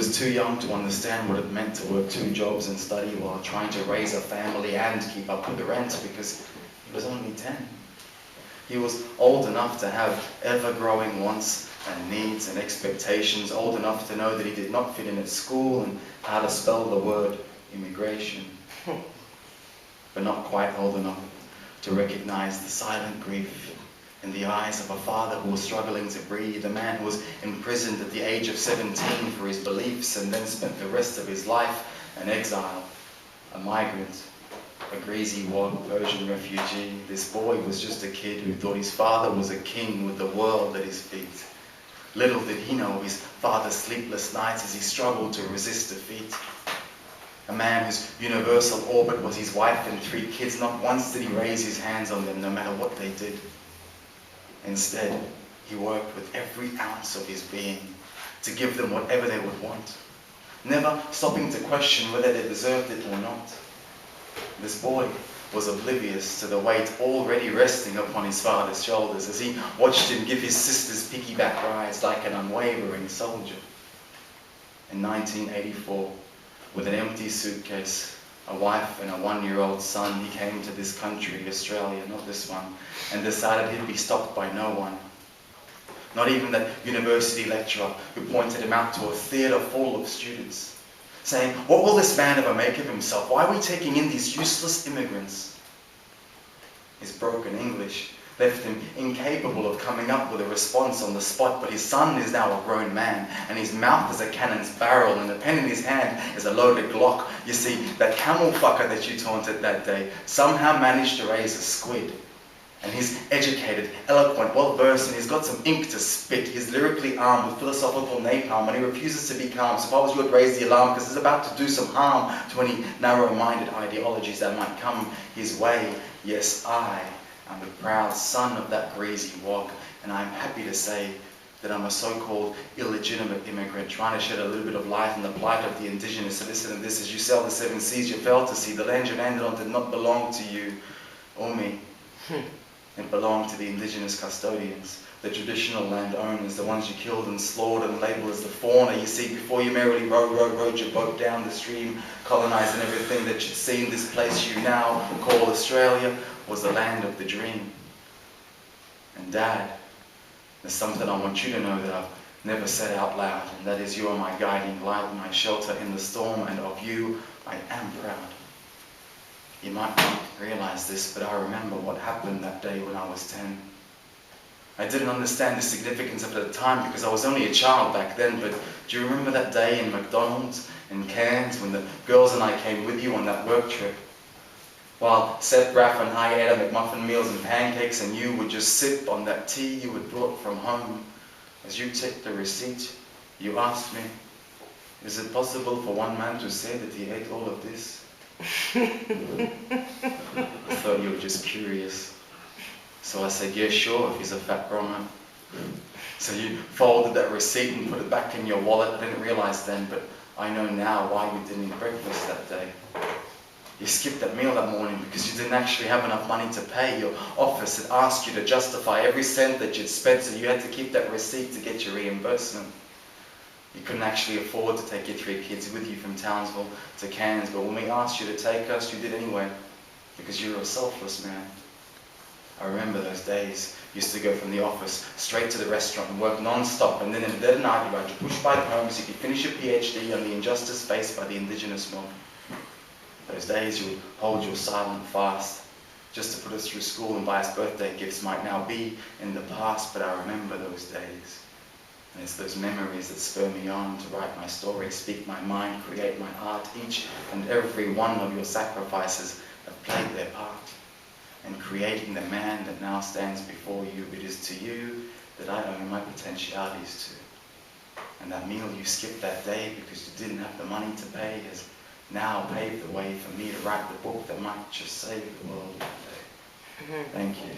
was too young to understand what it meant to work 2 jobs and study while trying to raise a family and keep up with the rent because he was only 10. He was old enough to have ever-growing wants and needs and expectations, old enough to know that he did not fit in at school and how to spell the word immigration, but not quite old enough to recognize the silent grief in the eyes of a father who was struggling to breathe, a man who was imprisoned at the age of 17 for his beliefs and then spent the rest of his life an exile, a migrant, a greasy Persian refugee. This boy was just a kid who thought his father was a king with the world at his feet. Little did he know his father's sleepless nights as he struggled to resist defeat. A man whose universal orbit was his wife and 3 kids. Not once did he raise his hands on them, no matter what they did. Instead, he worked with every ounce of his being to give them whatever they would want, never stopping to question whether they deserved it or not. This boy was oblivious to the weight already resting upon his father's shoulders as he watched him give his sisters piggyback rides like an unwavering soldier. In 1984, with an empty suitcase, a wife and a 1-year-old son, he came to this country, Australia, not this one, and decided he'd be stopped by no one. Not even that university lecturer who pointed him out to a theatre full of students, saying, "What will this man ever make of himself? Why are we taking in these useless immigrants?" His broken English left him incapable of coming up with a response on the spot, but his son is now a grown man, and his mouth is a cannon's barrel, and the pen in his hand is a loaded Glock. You see, that camel fucker that you taunted that day somehow managed to raise a squid. And he's educated, eloquent, well-versed, and he's got some ink to spit. He's lyrically armed with philosophical napalm, and he refuses to be calm. So if I was you, I'd raise the alarm, because he's about to do some harm to any narrow-minded ideologies that might come his way. Yes, I'm the proud son of that greasy wog, and I'm happy to say that I'm a so-called illegitimate immigrant trying to shed a little bit of light on the plight of the indigenous. So listen to this: as you sail the 7 seas, you failed to see the land you landed on did not belong to you or me. It belonged to the indigenous custodians, the traditional landowners, the ones you killed and slaughtered and labelled as the fauna. You see, before you merrily rowed your boat down the stream, colonising everything that you'd seen, this place you now call Australia was the land of the dream. And Dad, there's something I want you to know that I've never said out loud, and that is you are my guiding light, my shelter in the storm, and of you I am proud. You might not realise this, but I remember what happened that day when I was 10. I didn't understand the significance of it at the time because I was only a child back then, but do you remember that day in McDonald's in Cairns when the girls and I came with you on that work trip? While Seth, Raph and I ate our McMuffin meals and pancakes, and you would just sip on that tea you had brought from home. As you took the receipt, you asked me, "Is it possible for one man to say that he ate all of this?" I thought you were just curious. So I said, "Yeah, sure, if he's a fat grown man." So you folded that receipt and put it back in your wallet. I didn't realise then, but I know now why you didn't eat breakfast that day. You skipped that meal that morning because you didn't actually have enough money to pay. Your office had asked you to justify every cent that you'd spent, so you had to keep that receipt to get your reimbursement. You couldn't actually afford to take your 3 kids with you from Townsville to Cairns, but when we asked you to take us, you did anyway, because you were a selfless man. I remember those days. You used to go from the office straight to the restaurant and work non-stop, and then in the dead of night you had to push bike home so you could finish your PhD on the injustice faced by the indigenous mob. Those days you would hold your silent fast just to put us through school and buy us birthday gifts might now be in the past, but I remember those days. And it's those memories that spur me on to write my story, speak my mind, create my art. Each and every one of your sacrifices have played their part in creating the man that now stands before you. It is to you that I owe my potentialities to. And that meal you skipped that day because you didn't have the money to pay has now paved the way for me to write the book that might just save the world one day. Thank you.